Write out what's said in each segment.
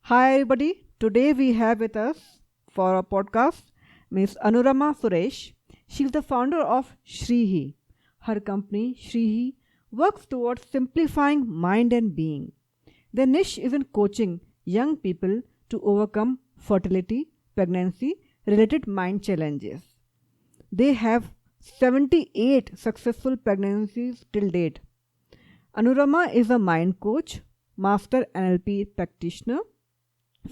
Hi, everybody. Today we have with us for our podcast Miss Anurama Suresh. She's the founder of Shrihi. Her company, Shrihi, works towards simplifying mind and being. Their niche is in coaching young people to overcome fertility, pregnancy related mind challenges. They have 78 successful pregnancies till date. Anurama is a mind coach, master NLP practitioner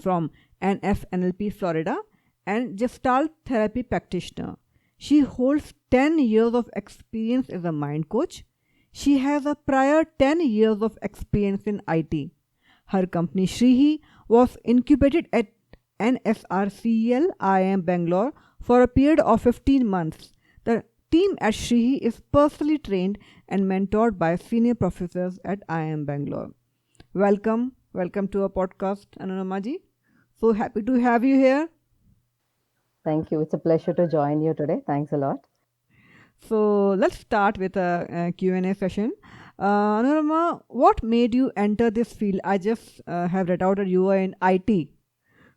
from NFNLP Florida and Gestalt therapy practitioner. She holds 10 years of experience as a mind coach. She has a prior 10 years of experience in IT. Her company Shrihi was incubated at NSRCEL IIM Bangalore for a period of 15 months. The team at Shrihi is personally trained and mentored by senior professors at IIM Bangalore. Welcome to our podcast, Anuramaji. So happy to have you here. Thank you. It's a pleasure to join you today. Thanks a lot. So let's start with a Q&A session. Anurama, what made you enter this field? I just have read out that you were in IT.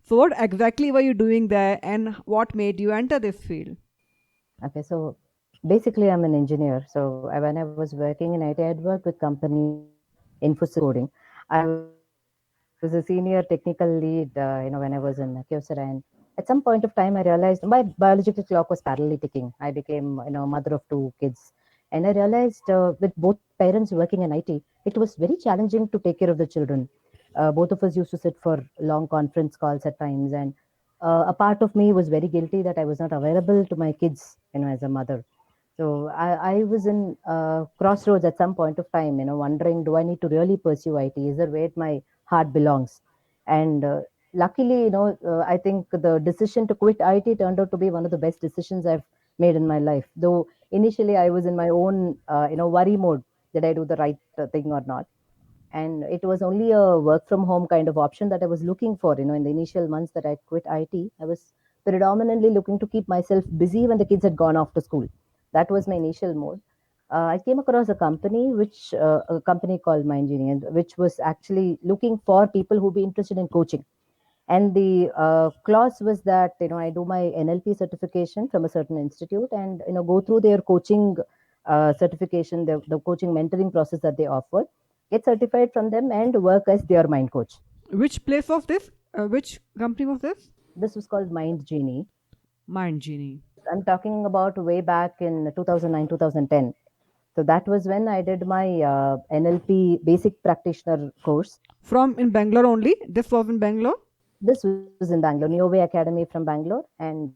So what exactly were you doing there and what made you enter this field? Okay, so basically, I'm an engineer. So when I was working in IT, I'd worked with company Infosys coding. I was a senior technical lead, when I was in Kyocera. And at some point of time, I realized my biological clock was parallelly ticking. I became, mother of two kids. And I realized with both parents working in IT, it was very challenging to take care of the children. Both of us used to sit for long conference calls at times. And a part of me was very guilty that I was not available to my kids, as a mother. So I was in crossroads at some point of time, wondering, do I need to really pursue IT? Is there where my heart belongs? And luckily, I think the decision to quit IT turned out to be one of the best decisions I've made in my life. Though initially I was in my own, worry mode. Did I do the right thing or not? And it was only a work from home kind of option that I was looking for. In the initial months that I quit IT, I was predominantly looking to keep myself busy when the kids had gone off to school. That was my initial mode. I came across a company called MindGenie, and which was actually looking for people who be interested in coaching. And the clause was that I do my NLP certification from a certain institute, and go through their coaching certification, the coaching mentoring process that they offer, get certified from them, and work as their mind coach. Which place was this? Which company was this? This was called Mind Genie. Mind Genie. I'm talking about way back in 2009, 2010. So that was when I did my NLP basic practitioner course. From in Bangalore only? This was in Bangalore? This was in Bangalore, Neoway Academy from Bangalore. And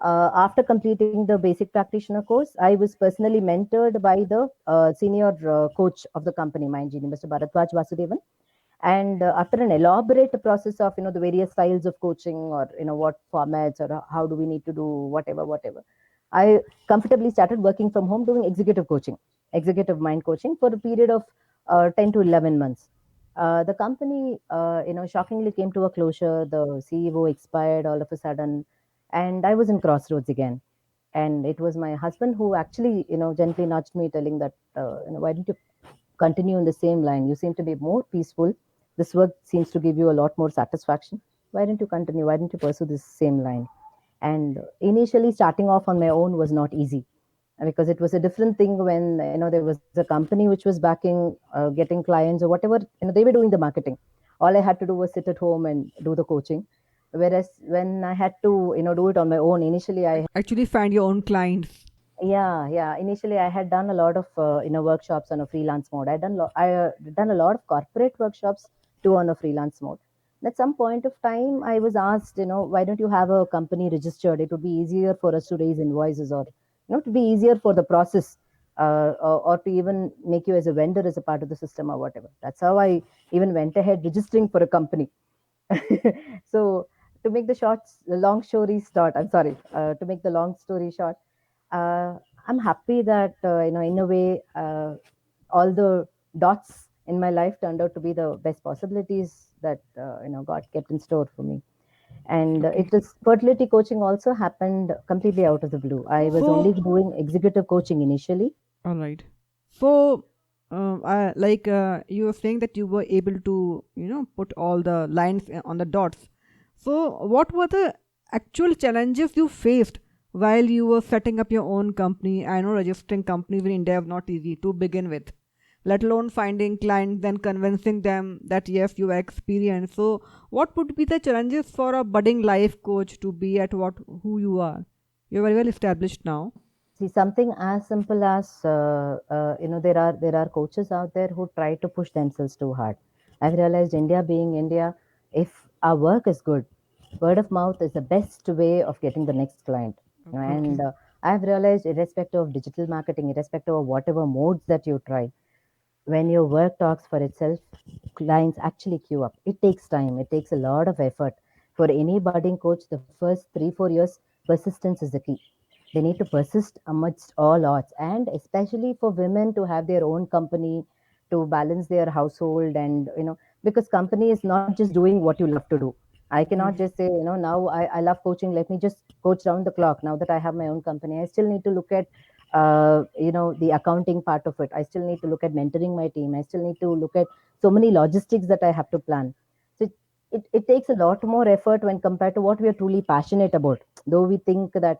after completing the basic practitioner course, I was personally mentored by the senior coach of the company, MindGenie, Mr. Bharatwaj Vasudevan. And after an elaborate process of the various styles of coaching, or what formats, or how do we need to do whatever, I comfortably started working from home doing executive coaching, executive mind coaching for a period of 10 to 11 months. The company, shockingly came to a closure. The CEO expired all of a sudden, and I was in crossroads again. And it was my husband who actually, gently nudged me, telling that, why don't you continue in the same line? You seem to be more peaceful. This work seems to give you a lot more satisfaction. Why don't you continue? Why don't you pursue this same line? And initially, starting off on my own was not easy, because it was a different thing when there was a company which was backing, getting clients or whatever. They were doing the marketing. All I had to do was sit at home and do the coaching. Whereas when I had to do it on my own, initially I Actually find your own clients. yeah, initially I had done a lot of workshops on a freelance mode. I done a lot of corporate workshops too on a freelance mode. And at some point of time, I was asked, why don't you have a company registered? It would be easier for us to raise invoices, or to be easier for the process, or to even make you as a vendor as a part of the system or whatever. That's how I even went ahead registering for a company. So to make the long story short, I'm sorry, to make the long story short, uh, I'm happy that in a way, all the dots in my life turned out to be the best possibilities that God kept in store for me. And Okay. it is fertility coaching also happened completely out of the blue. I was only So doing executive coaching initially. all right. So you were saying that you were able to, put all the lines on the dots. So, what were the actual challenges you faced while you were setting up your own company? I know registering companies in India is not easy to begin with, let alone finding clients, then convincing them that yes, you are experienced. So, what would be the challenges for a budding life coach to be at what who you are? You're very well established now. See, something as simple as there are coaches out there who try to push themselves too hard. I've realized India being India, if our work is good, word of mouth is the best way of getting the next client. Okay. And I've realized, irrespective of digital marketing, irrespective of whatever modes that you try, when your work talks for itself, clients actually queue up. It takes time, it takes a lot of effort. For any budding coach, the first 3 4 years, persistence is the key. They need to persist amidst all odds, and especially for women to have their own company, to balance their household, and because company is not just doing what you love to do. I cannot Yes. just say, now I love coaching, let me just coach round the clock. Now that I have my own company, I still need to look at the accounting part of it. I still need to look at mentoring my team. I still need to look at so many logistics that I have to plan. So it takes a lot more effort when compared to what we are truly passionate about. Though we think that,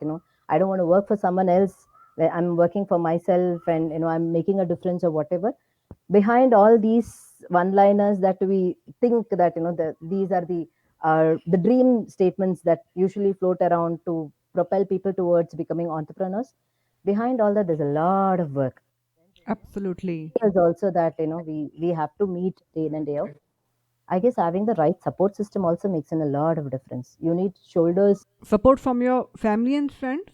I don't want to work for someone else, where I'm working for myself, and I'm making a difference or whatever. Behind all these one liners that we think that, these are the dream statements that usually float around to propel people towards becoming entrepreneurs. Behind all that, there's a lot of work. Absolutely. There's also that, we have to meet day in and day out. I guess having the right support system also makes in a lot of difference. You need shoulders. Support from your family and friends?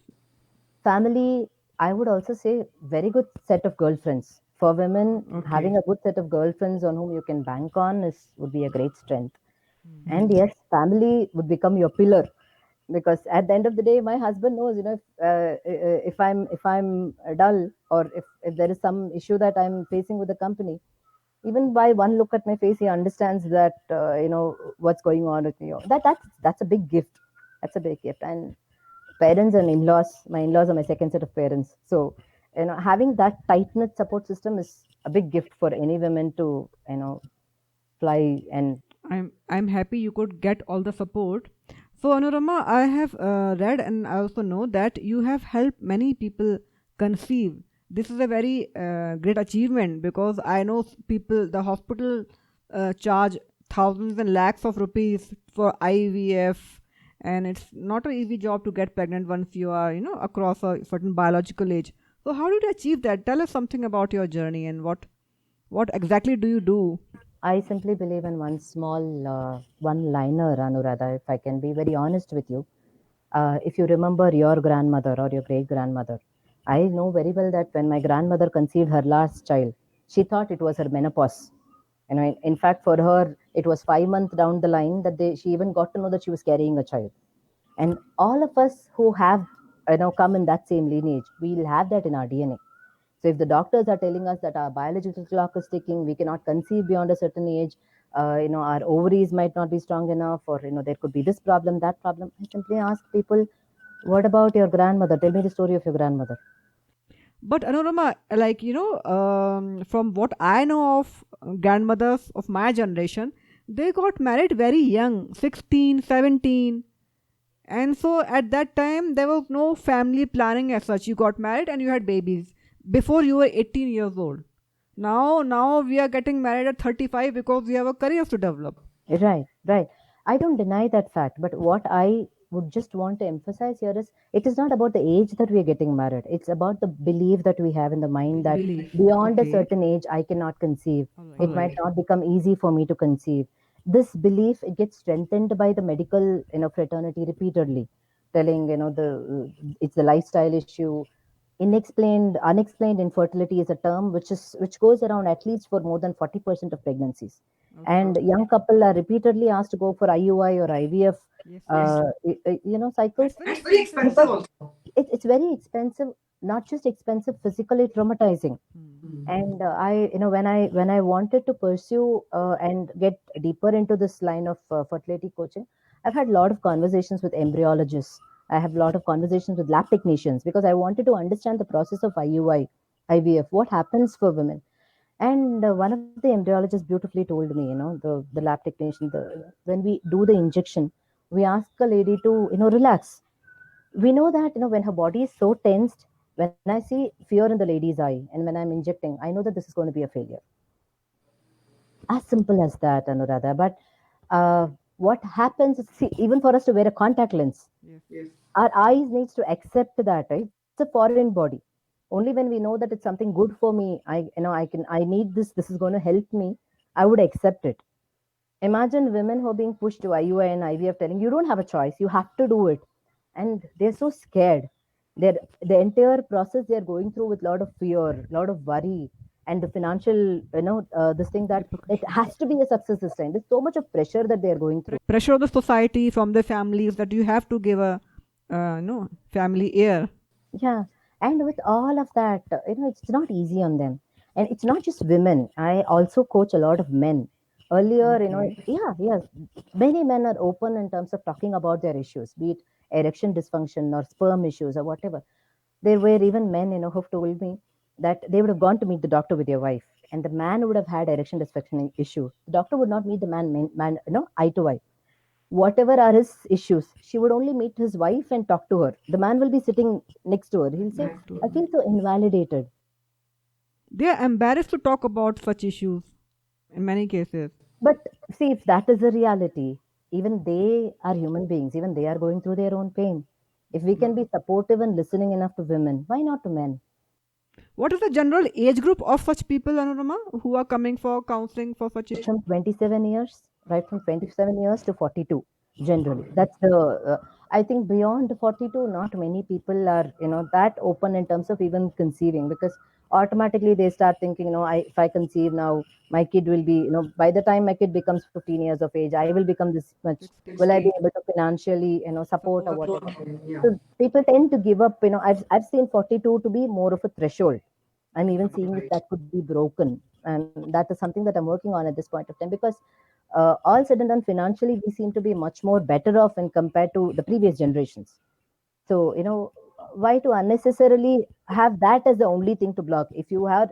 Family, I would also say very good set of girlfriends. For women, Okay. having a good set of girlfriends on whom you can bank on is would be a great strength. And yes, family would become your pillar, because at the end of the day, my husband knows, if I'm dull, or if there is some issue that I'm facing with the company, even by one look at my face, he understands that what's going on with me. That's a big gift. That's a big gift. And parents and in-laws, my in-laws are my second set of parents. So having that tight knit support system is a big gift for any women to fly. And I'm happy you could get all the support. So Anurama, I have read and I also know that you have helped many people conceive. This is a very great achievement because I know people, the hospital charge thousands and lakhs of rupees for IVF, and it's not an easy job to get pregnant once you are, across a certain biological age. So how did you achieve that? Tell us something about your journey and what exactly do you do? I simply believe in one small one liner, Anuradha, if I can be very honest with you. If you remember your grandmother or your great grandmother, I know very well that when my grandmother conceived her last child, she thought it was her menopause. In fact, for her, it was 5 months down the line that she even got to know that she was carrying a child. And all of us who have come in that same lineage, we'll have that in our DNA. So if the doctors are telling us that our biological clock is ticking, we cannot conceive beyond a certain age, our ovaries might not be strong enough, or there could be this problem, that problem. I simply ask people, what about your grandmother? Tell me the story of your grandmother. But Anorama, like from what I know of grandmothers of my generation, they got married very young, 16, 17. And so at that time, there was no family planning as such. You got married and you had babies before you were 18 years old. Now we are getting married at 35 because we have a career to develop. Right, right. I don't deny that fact, but what I would just want to emphasize here is, it is not about the age that we are getting married. It's about the belief that we have in the mind that Belief. beyond a Okay. certain age, I cannot conceive. All right. It might not become easy for me to conceive. This belief, it gets strengthened by the medical, fraternity repeatedly, telling, it's the lifestyle issue. Unexplained infertility is a term which goes around at least for more than 40% of pregnancies. Okay. And young couple are repeatedly asked to go for IUI or IVF, Yes, yes. cycles, It's very expensive because also. it's very expensive. Not just expensive, physically traumatizing. Hmm. And when I wanted to pursue and get deeper into this line of fertility coaching, I've had a lot of conversations with embryologists. I have a lot of conversations with lab technicians, because I wanted to understand the process of IUI, IVF, what happens for women. And one of the embryologists beautifully told me, the lab technician, when we do the injection, we ask a lady to, relax. We know that, when her body is so tensed, when I see fear in the lady's eye and when I'm injecting, I know that this is going to be a failure. As simple as that, Anuradha. But what happens is, see, even for us to wear a contact lens, Yes. our eyes needs to accept that, right? It's a foreign body. Only when we know that it's something good for me, I need this, this is going to help me, I would accept it. Imagine women who are being pushed to IUI and IVF telling you don't have a choice, you have to do it. And they're so scared. The entire process they're going through with a lot of fear, a lot of worry, and the financial, this thing that it Repercussions. has to be a success this time. There's so much of pressure that they're going through. Pressure of the society from the families that you have to give a no family heir. Yeah. And with all of that, it's not easy on them. And it's not just women. I also coach a lot of men. Earlier, Okay. yeah, yes, many men are open in terms of talking about their issues, be it erection dysfunction or sperm issues or whatever. There were even men, who've told me that they would have gone to meet the doctor with their wife, and the man would have had erection dysfunction issue. The doctor would not meet the man, eye to eye. Whatever are his issues, she would only meet his wife and talk to her. The man will be sitting next to her. He'll say, Next to I her. feel so invalidated. They are embarrassed to talk about such issues in many cases. But see, if that is a reality, even they are human beings, even they are going through their own pain. If we can be supportive and listening enough to women, why not to men? What is the general age group of such people, Anurama, who are coming for counseling for such issues? From 27 years, right from 27 years to 42, generally. That's the, I think beyond 42, not many people are, that open in terms of even conceiving, because automatically they start thinking, if I conceive now, my kid will be, by the time my kid becomes 15 years of age, I will become this much. Will I be 16. able to financially, support or Support. whatever? So people tend to give up. I've seen 42 to be more of a threshold. I'm even seeing if that could be broken. And that is something that I'm working on at this point of time, because all said and done, financially, we seem to be much more better off when compared to the previous generations. So, why to unnecessarily have that as the only thing to block? If you are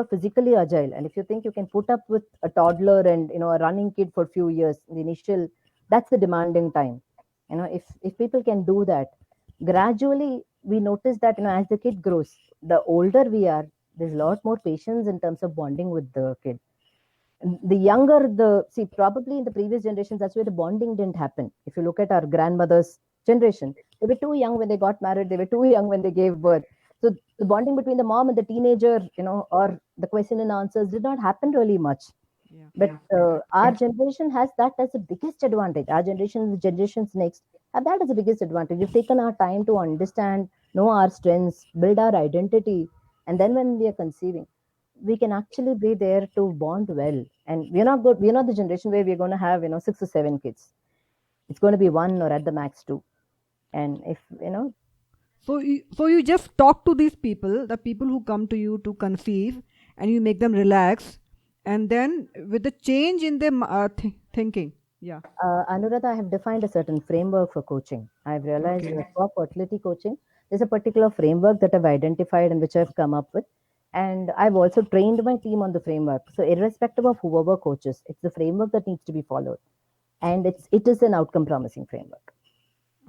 physically agile and if you think you can put up with a toddler and, a running kid for a few years, the initial, that's the demanding time. If people can do that, gradually we notice that, as the kid grows, the older we are, there's a lot more patience in terms of bonding with the kid. The younger the see, probably in the previous generations, that's where the bonding didn't happen. If you look at our grandmother's generation, they were too young when they got married, they were too young when they gave birth. So the bonding between the mom and the teenager, or the question and answers did not happen really much. Yeah. But our generation has that as the biggest advantage. Our generation, the generations next, have that as the biggest advantage. We've taken our time to understand, know our strengths, build our identity, and then when we are conceiving, we can actually be there to bond well. And we're not good. We're not the generation where we're going to have, 6 or 7 kids. It's going to be one or at the max two. And if So you just talk to these people, the people who come to you to conceive, and you make them relax, and then with the change in their thinking. Yeah. Anuradha, I have defined a certain framework for coaching. I've realized Okay. that for fertility coaching, there's a particular framework that I've identified and which I've come up with. And I've also trained my team on the framework. So irrespective of whoever coaches, it's the framework that needs to be followed. And it is an outcome promising framework.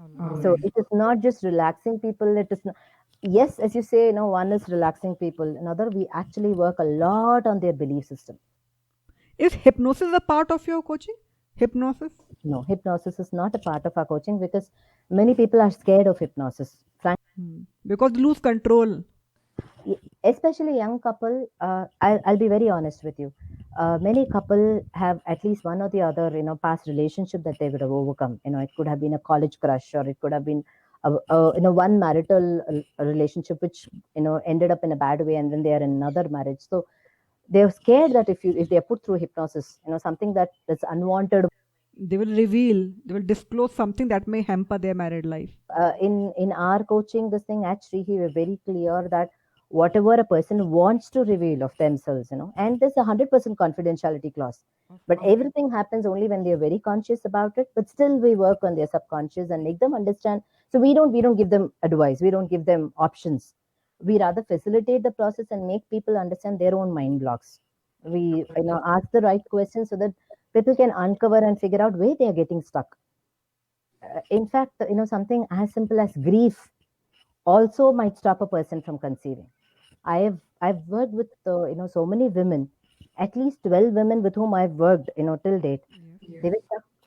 All right. So it is not just relaxing people. It is not, yes, as you say, one is relaxing people. Another, we actually work a lot on their belief system. Is hypnosis a part of your coaching? Hypnosis? No, hypnosis is not a part of our coaching because many people are scared of hypnosis. Because lose control. Especially young couple, I'll be very honest with you. Many couple have at least one or the other, past relationship that they would have overcome. It could have been a college crush, or it could have been one marital relationship which ended up in a bad way, and then they are in another marriage. So they're scared that if they are put through hypnosis, something that's unwanted. They will disclose something that may hamper their married life. In our coaching, this thing actually, he was very clear that whatever a person wants to reveal of themselves, and there's 100% confidentiality clause. Of But course. everything happens only when they're very conscious about it. But still, we work on their subconscious and make them understand. So we don't give them advice. We don't give them options. we rather facilitate the process and make people understand their own mind blocks. We ask the right questions so that people can uncover and figure out where they are getting stuck. In fact, something as simple as grief also might stop a person from conceiving. I've worked with so many women, at least 12 women with whom I've worked till date. They were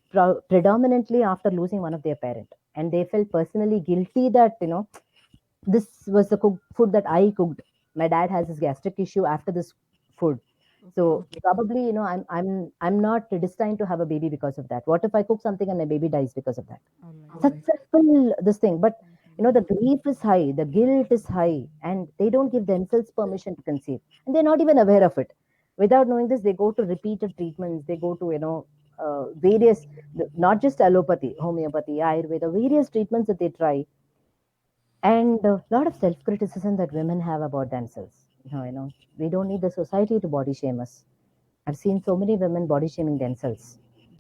stuck predominantly after losing one of their parent, and they felt personally guilty that this was the food that I cooked. My dad has this gastric issue after this food. So probably, I'm not destined to have a baby because of that. What if I cook something and my baby dies because of that? Such simple this thing, but the grief is high, the guilt is high, and they don't give themselves permission to conceive, and they're not even aware of it. Without knowing this, they go to repeated treatments. They go to various, not just allopathy, homeopathy, Ayurveda, various treatments that they try, and a lot of self-criticism that women have about themselves. We don't need the society to body shame us. I've seen so many women body shaming themselves,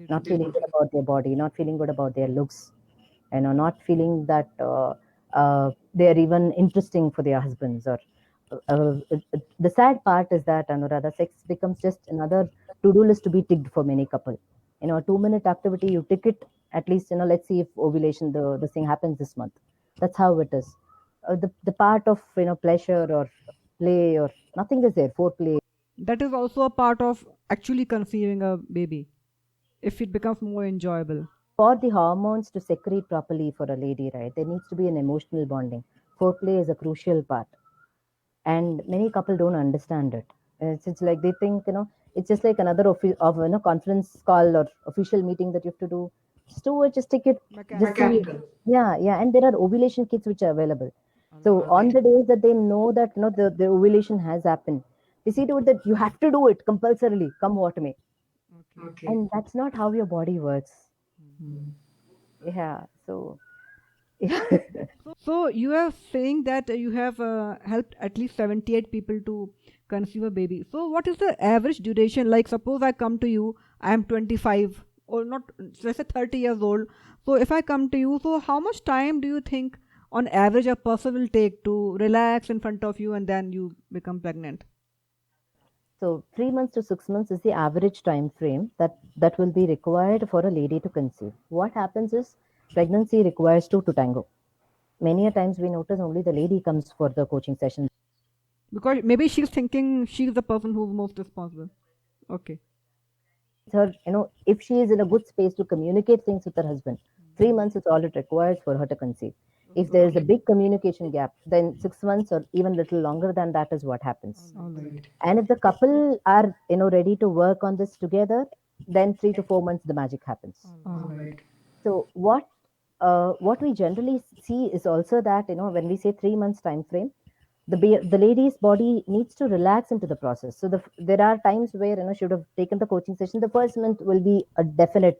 not feeling good about their body, not feeling good about their looks, not feeling that they are even interesting for their husbands. Or the sad part is that Anuradha, sex becomes just another to-do list to be ticked for many couple. A 2-minute activity, you tick it. At least let's see if ovulation, this thing happens this month. That's how it is. The part of pleasure or play or nothing is there. Foreplay. That is also a part of actually conceiving a baby, if it becomes more enjoyable. For the hormones to secrete properly for a lady, right, there needs to be an emotional bonding. Foreplay is a crucial part, and many couple don't understand it. It's like they think it's just like another conference call or official meeting that you have to do. Just do it, just take it, just see it. Yeah, and there are ovulation kits which are available. So on the days that they know that the ovulation has happened, they see to it that you have to do it compulsorily, come what may. And that's not how your body works. Yeah, so So you are saying that you have helped at least 78 people to conceive a baby. So what is the average duration? Like suppose I come to you, I am 25 or not, let's say 30 years old. So if I come to you, so how much time do you think on average a person will take to relax in front of you and then you become pregnant? So 3 months to 6 months is the average time frame that will be required for a lady to conceive. What happens is pregnancy requires two to tango. Many a times we notice only the lady comes for the coaching session. Because maybe she's thinking she's the person who's most responsible. Okay. Her, if she is in a good space to communicate things with her husband, 3 months is all it requires for her to conceive. If there is a big communication gap, then 6 months or even little longer than that is what happens. All right. And if the couple are ready to work on this together, then 3 to 4 months the magic happens. All right. So what we generally see is also that when we say 3 months time frame, the lady's body needs to relax into the process. So there are times where she would have taken the coaching session. The first month will be a definite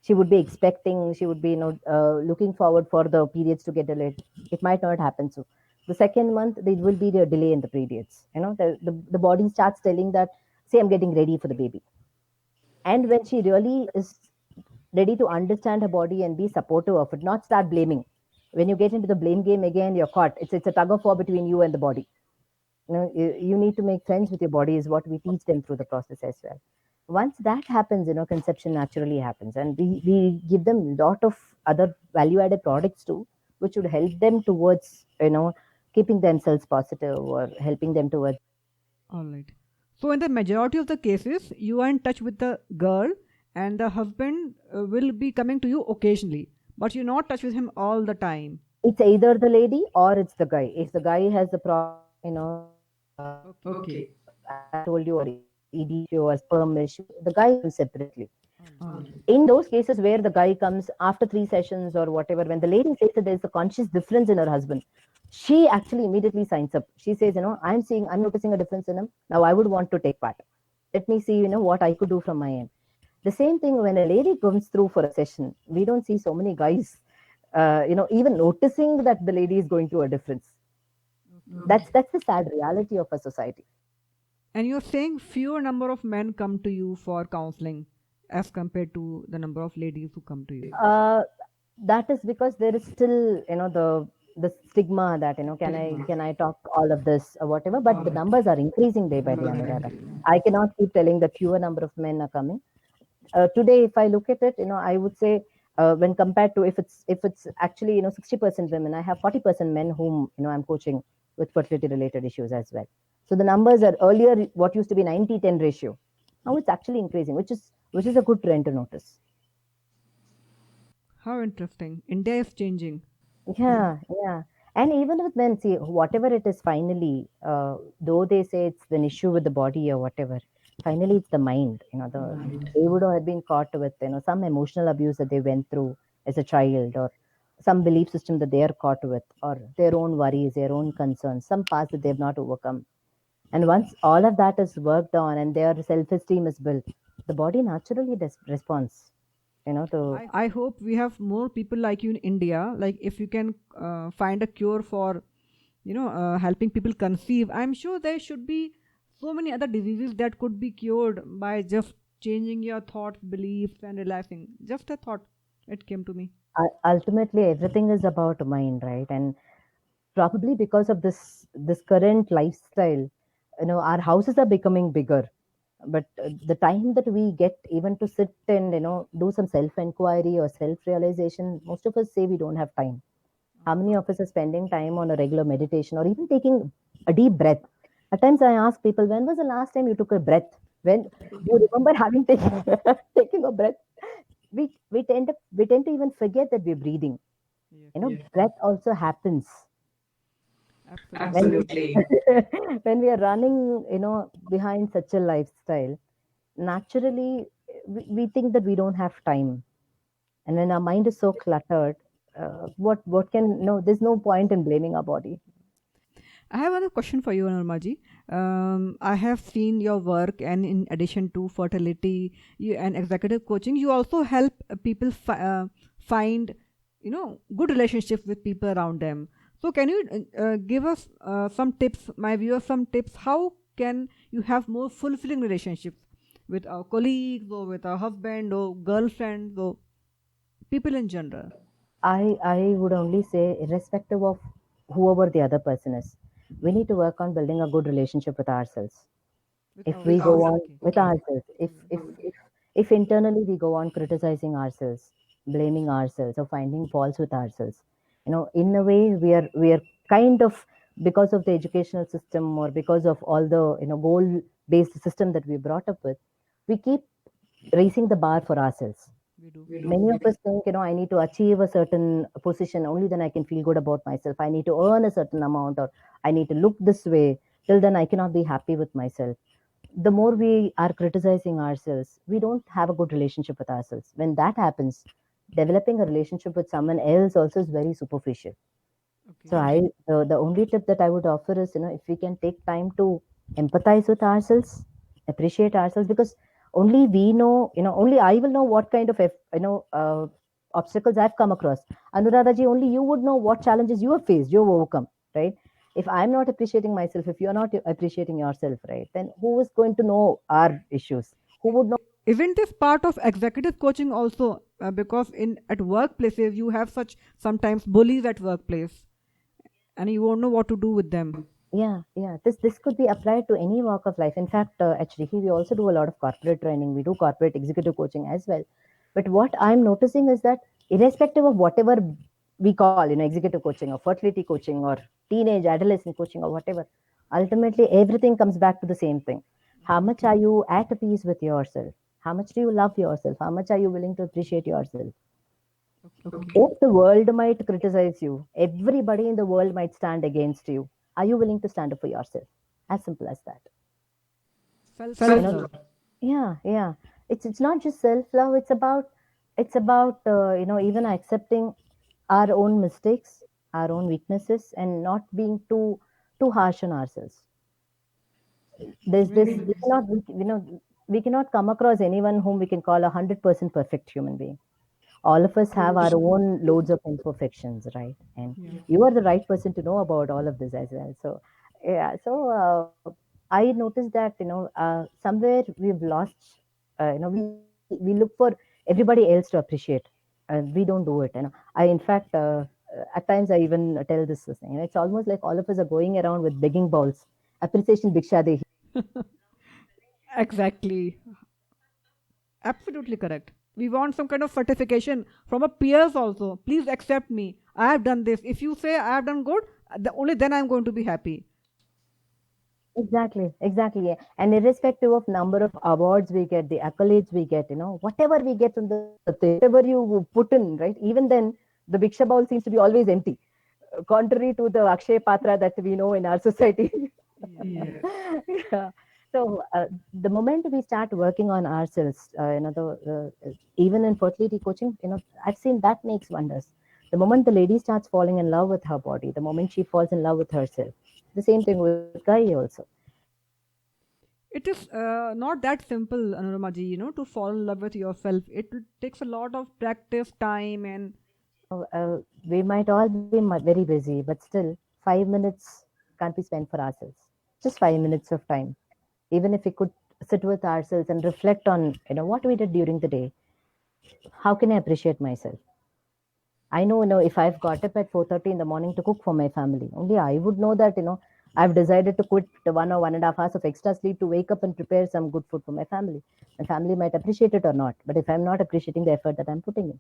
she would be expecting, she would be looking forward for the periods to get delayed. It might not happen. So the second month there will be the delay in the periods. The body starts telling that, say, I'm getting ready for the baby. And when she really is ready to understand her body and be supportive of it, not start blaming. When you get into the blame game again, you're caught. It's a tug of war between you and the body. You need to make friends with your body is what we teach them through the process as well. Once that happens, conception naturally happens, and we give them a lot of other value-added products too, which would help them towards keeping themselves positive or helping them towards. All right. So in the majority of the cases, you are in touch with the girl and the husband will be coming to you occasionally, but you're not touch with him all the time. It's either the lady or it's the guy. If the guy has the problem, Okay. I told you, or ED issue or sperm issue, the guy comes separately. All right. In those cases where the guy comes after 3 sessions or whatever, when the lady says that there's a conscious difference in her husband, she actually immediately signs up. She says, I'm noticing a difference in him. Now I would want to take part. Let me see, what I could do from my end. The same thing when a lady comes through for a session, we don't see so many guys, even noticing that the lady is going through a difference. That's the sad reality of a society. And you're saying fewer number of men come to you for counseling as compared to the number of ladies who come to you. That is because there is still, the stigma that, Stigma. can I talk all of this or whatever, but the numbers are increasing day by day, Anuradha. I cannot keep telling that fewer number of men are coming. Today, if I look at it, I would say, when compared to, if it's actually 60% women, I have 40% men whom I'm coaching with fertility related issues as well. So the numbers are earlier what used to be 90-10 ratio. Now it's actually increasing, which is a good trend to notice. How interesting. India is changing. Yeah, yeah. And even with men, see, whatever it is, finally, though they say it's an issue with the body or whatever, finally it's the mind. They would have been caught with, some emotional abuse that they went through as a child, or some belief system that they are caught with, or their own worries, their own concerns, some past that they've not overcome. And once all of that is worked on and their self-esteem is built, the body naturally responds, to. I hope we have more people like you in India. Like if you can find a cure for, helping people conceive, I'm sure there should be so many other diseases that could be cured by just changing your thoughts, beliefs, and relaxing. Just a thought. It came to me. Ultimately everything is about mind, right? And probably because of this current lifestyle, our houses are becoming bigger, but the time that we get even to sit and do some self inquiry or self realization, most of us say we don't have time. How many of us are spending time on a regular meditation or even taking a deep breath? At times I ask people, when was the last time you took a breath? When do you remember having taken taking a breath? We tend to even forget that we're breathing. Yes, Breath also happens when absolutely. when we are running, behind such a lifestyle. Naturally, we think that we don't have time, and when our mind is so cluttered, what can no there's no point in blaming our body. I have another question for you, Nirmaji. I have seen your work, and in addition to fertility and executive coaching, you also help people find, good relationship with people around them. So, can you give us some tips, my viewers, some tips? How can you have more fulfilling relationships with our colleagues, or with our husband, or girlfriends, or people in general? I would only say, irrespective of whoever the other person is, we need to work on building a good relationship with ourselves. With If we go ourselves. on Okay. with ourselves, if internally we go on criticizing ourselves, blaming ourselves, or finding faults with ourselves, in a way we are kind of, because of the educational system or because of all the goal based system that we brought up with, we keep raising the bar for ourselves. We do. Many of us think, I need to achieve a certain position, only then I can feel good about myself. I need to earn a certain amount, or I need to look this way. Till then I cannot be happy with myself. The more we are criticizing ourselves, we don't have a good relationship with ourselves. When that happens, developing a relationship with someone else also is very superficial. So Okay. the only tip that I would offer is, if we can take time to empathize with ourselves, appreciate ourselves, because only we know, only I will know what kind of, obstacles I've come across. Anuradha ji, only you would know what challenges you have faced, you have overcome, right? If I'm not appreciating myself, if you're not appreciating yourself, right, then who is going to know our issues? Who would know? Isn't this part of executive coaching also? Because in at workplaces you have such sometimes bullies at workplace, and you won't know what to do with them. Yeah, yeah. This could be applied to any walk of life. In fact, actually, we also do a lot of corporate training. We do corporate executive coaching as well. But what I'm noticing is that, irrespective of whatever we call, executive coaching or fertility coaching or teenage adolescent coaching or whatever, ultimately everything comes back to the same thing. How much are you at peace with yourself? How much do you love yourself? How much are you willing to appreciate yourself? Okay. If the world might criticize you, everybody in the world might stand against you. Are you willing to stand up for yourself? As simple as that. Self You know, love. yeah, yeah. It's not just self love. It's about even accepting our own mistakes, our own weaknesses, and not being too harsh on ourselves. There's this we cannot we cannot come across anyone whom we can call 100% perfect human being. All of us have our own loads of imperfections, right? And Yeah. you are the right person to know about all of this as well. So yeah, so I noticed that, somewhere we've lost, we look for everybody else to appreciate. We don't do it, I in fact, at times I even tell this thing. It's almost like all of us are going around with begging bowls. Appreciation Bhiksha Dehi. Exactly. Absolutely correct. We want some kind of certification from our peers also. Please accept me. I have done this. If you say I have done good, only then I'm going to be happy. Exactly, exactly. Yeah. And irrespective of number of awards we get, the accolades we get, whatever we get from the thing, whatever you put in, right? Even then, the Bhiksha bowl seems to be always empty, contrary to the Akshay Patra that we know in our society. Yes. Yeah. So the moment we start working on ourselves, even in fertility coaching, I've seen that makes wonders. The moment the lady starts falling in love with her body, the moment she falls in love with herself, the same thing with guy also. It is not that simple, Anurama ji, to fall in love with yourself. Takes a lot of practice, time, and We might all be very busy, but still, 5 minutes can't be spent for ourselves. Just 5 minutes of time. Even if we could sit with ourselves and reflect on, what we did during the day. How can I appreciate myself? I know, if I've got up at 4:30 in the morning to cook for my family, only I would know that, I've decided to quit the 1 or 1.5 hours of extra sleep to wake up and prepare some good food for my family. My family might appreciate it or not, but if I'm not appreciating the effort that I'm putting in,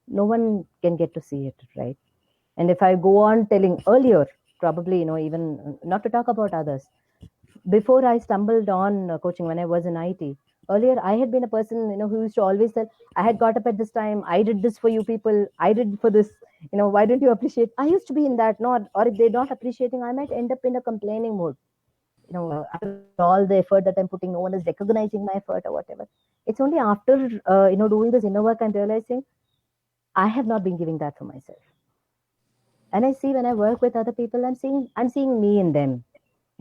no one can get to see it, right? And if I go on telling earlier, probably, even not to talk about others, before I stumbled on coaching when I was in IT, earlier I had been a person, who used to always tell, I had got up at this time, I did this for you people, I did for this, why don't you appreciate? I used to be in that, not, or if they're not appreciating, I might end up in a complaining mode. After all the effort that I'm putting, no one is recognizing my effort or whatever. It's only after, doing this inner work and realizing I have not been giving that for myself. And I see when I work with other people, I'm seeing me in them.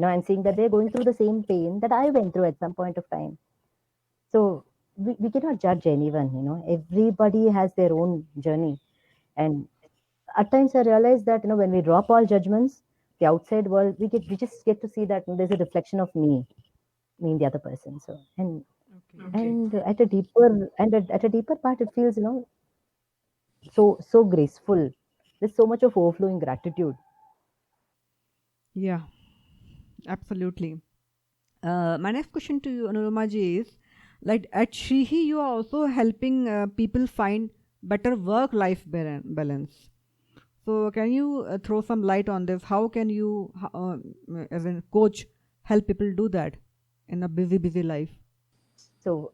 I'm seeing that they're going through the same pain that I went through at some point of time. So we cannot judge anyone. Everybody has their own journey. And at times I realize that, when we drop all judgments, the outside world, we just get to see that there's a reflection of me in the other person. So okay. and at a deeper part, it feels, so graceful. There's so much of overflowing gratitude. Yeah, absolutely. My next question to you, Anurama ji, is like at Shrihi, you are also helping people find better work-life balance. So, can you throw some light on this? How can you, as a coach, help people do that in a busy, busy life? So,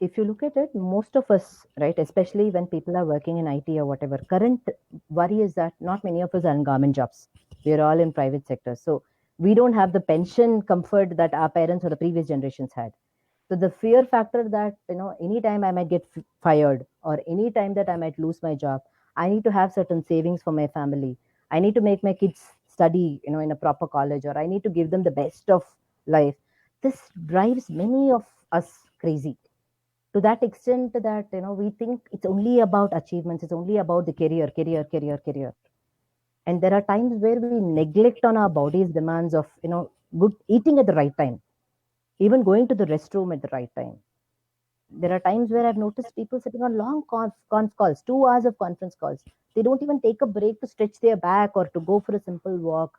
if you look at it, most of us, right, especially when people are working in IT or whatever, current worry is that not many of us are in government jobs. We are all in private sectors. So, we don't have the pension comfort that our parents or the previous generations had. So, the fear factor that, anytime I might get fired or anytime that I might lose my job, I need to have certain savings for my family. I need to make my kids study, in a proper college, or I need to give them the best of life. This drives many of us crazy to that extent that, we think it's only about achievements, it's only about the career. And there are times where we neglect on our body's demands of, good eating at the right time, even going to the restroom at the right time. There are times where I've noticed people sitting on long conf calls, 2 hours of conference calls. They don't even take a break to stretch their back or to go for a simple walk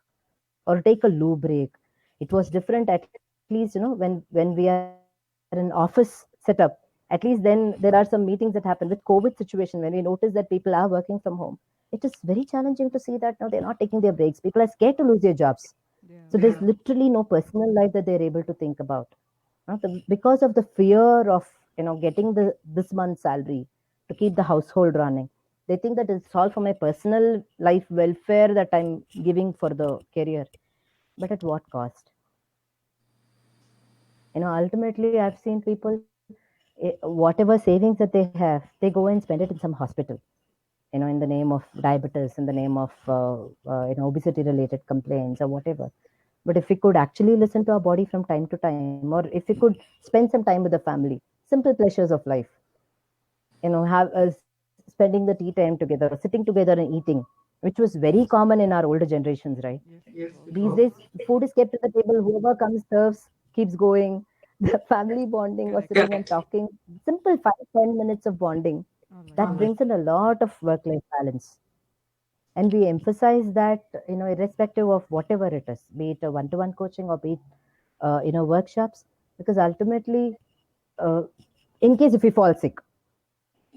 or take a loo break. It was different, at least, when we are in office setup. At least then there are some meetings that happen. With COVID situation, when we notice that people are working from home, it is very challenging to see that now they're not taking their breaks. People are scared to lose their jobs. Yeah. So there's literally no personal life that they're able to think about. Because of the fear of, getting the this month's salary to keep the household running. They think that it's all for my personal life welfare that I'm giving for the career. But at what cost? Ultimately, I've seen people, whatever savings that they have, they go and spend it in some hospital, in the name of diabetes, in the name of obesity related complaints or whatever. But if we could actually listen to our body from time to time, or if we could spend some time with the family, simple pleasures of life, have spending the tea time together, sitting together and eating, which was very common in our older generations, right? Yes, it was. These days, food is kept at the table, whoever comes serves, keeps going. The family bonding or Correct. sitting and talking, simple 5-10 minutes of bonding, All right. that brings in a lot of work life balance. And we emphasize that, irrespective of whatever it is, be it a one-to-one coaching or be it, workshops, because ultimately, uh, in case if we fall sick,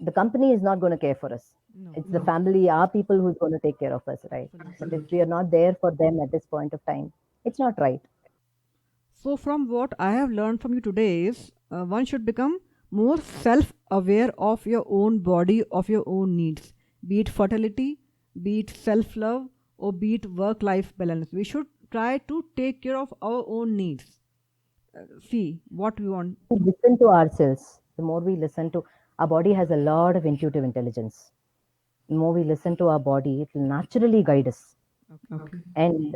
the company is not going to care for us. No, It's the no, family, our people who's going to take care of us, right? But if absolutely. we are not there for them at this point of time, it's not right. So, from what I have learned from you today is one should become more self aware of your own body, of your own needs, be it fertility, be it self love, or be it work life balance. We should try to take care of our own needs. See what we want. We listen to ourselves. The more we listen to, our body has a lot of intuitive intelligence. The more we listen to our body, it will naturally guide us. Okay. And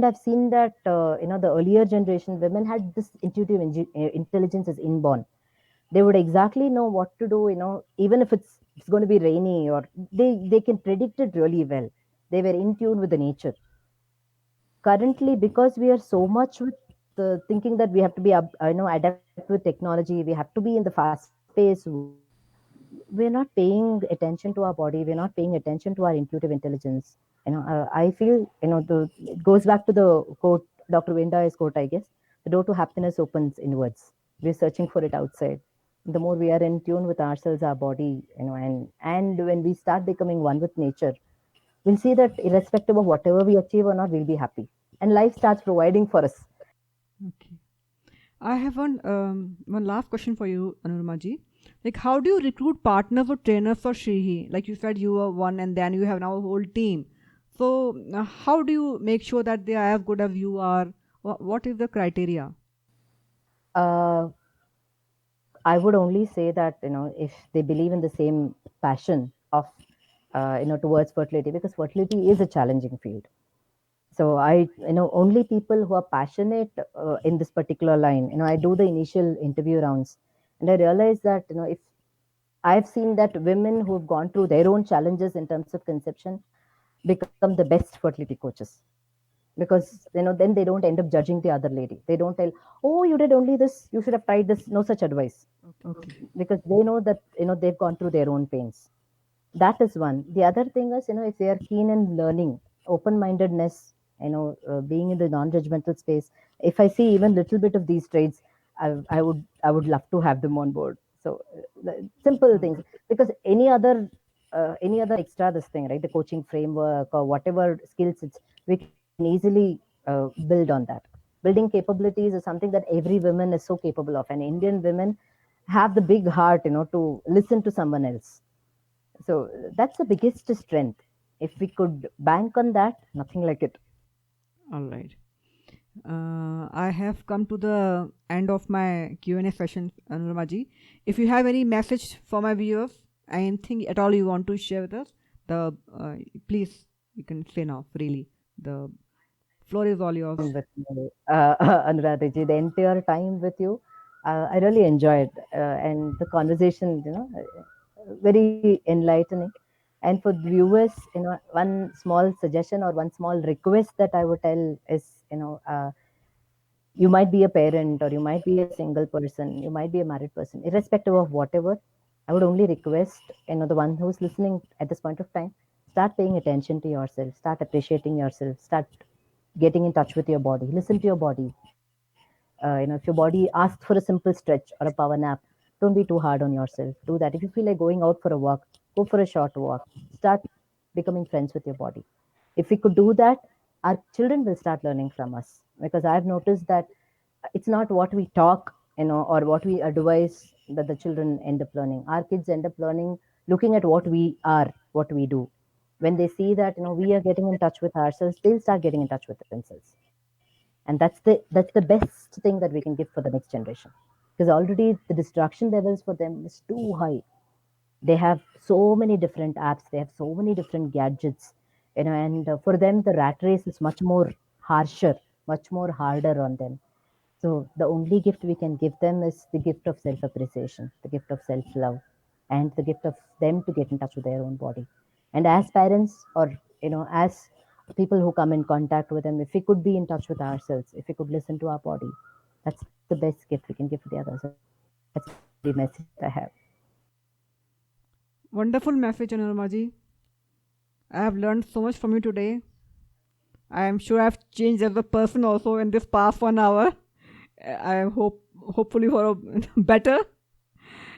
I've seen that, the earlier generation women had this intuitive intelligence is inborn. They would exactly know what to do, even if it's going to be rainy, or they can predict it really well. They were in tune with the nature. Currently, because we are so much with the thinking that we have to be adapt with technology, we have to be in the fast pace, we're not paying attention to our body, we're not paying attention to our intuitive intelligence. I feel, it goes back to the quote, Dr. Venda's quote, I guess: the door to happiness opens inwards. We're searching for it outside. The more we are in tune with ourselves, our body, and when we start becoming one with nature, we'll see that irrespective of whatever we achieve or not, we'll be happy. And life starts providing for us. Okay. I have one last question for you, Anurma ji. Like, how do you recruit partners or trainers for Shrihi? Like you said, you are one, and then you have now a whole team. So, how do you make sure that they are as good as you are? What is the criteria? Uh, I would only say that, if they believe in the same passion of, towards fertility, because fertility is a challenging field. So only people who are passionate in this particular line. I do the initial interview rounds, and I realize that, if I've seen that women who've gone through their own challenges in terms of conception become the best fertility coaches, because then they don't end up judging the other lady. They don't tell, oh, you did only this, you should have tried this. No such advice, Okay. because they know that, they've gone through their own pains. That is one. The other thing is, if they are keen in learning, open mindedness, being in the non-judgmental space. If I see even little bit of these traits, I would love to have them on board. So simple things, because any other extra this thing, right? The coaching framework or whatever skills, we can easily build on that. Building capabilities is something that every woman is so capable of, and Indian women have the big heart, to listen to someone else. So that's the biggest strength. If we could bank on that, nothing like it. All right. I have come to the end of my Q&A session, Anurma ji. If you have any message for my viewers, anything at all you want to share with us, the please you can say now freely. The floor is all yours. With you, Anuradha ji, the entire time with you, I really enjoyed, and the conversation, very enlightening. And for viewers, one small suggestion or one small request that I would tell is, you might be a parent, or you might be a single person, you might be a married person, irrespective of whatever. I would only request, the one who's listening at this point of time, start paying attention to yourself, start appreciating yourself, start getting in touch with your body, listen to your body. If your body asks for a simple stretch or a power nap, don't be too hard on yourself. Do that. If you feel like going out for a walk, go for a short walk. Start becoming friends with your body. If we could do that, our children will start learning from us, because I've noticed that it's not what we talk, or what we advise, that the children end up learning. Our kids end up learning looking at what we are, what we do. When they see that, we are getting in touch with ourselves, they'll start getting in touch with themselves. And that's the best thing that we can give for the next generation, because already the distraction levels for them is too high. They have so many different apps, they have so many different gadgets, and for them the rat race is much more harsher, much more harder on them. So the only gift we can give them is the gift of self appreciation, the gift of self love, and the gift of them to get in touch with their own body. And as parents, or as people who come in contact with them, if we could be in touch with ourselves, if we could listen to our body, that's the best gift we can give to the others. That's the message that I have. Wonderful message, Anurma ji. I have learned so much from you today. I am sure I've changed as a person also in this past 1 hour. I hope, hopefully, for a better.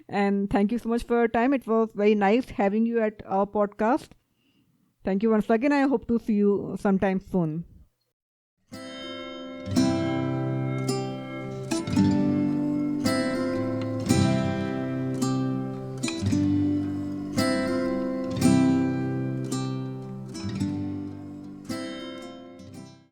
And thank you so much for your time. It was very nice having you at our podcast. Thank you once again. I hope to see you sometime soon.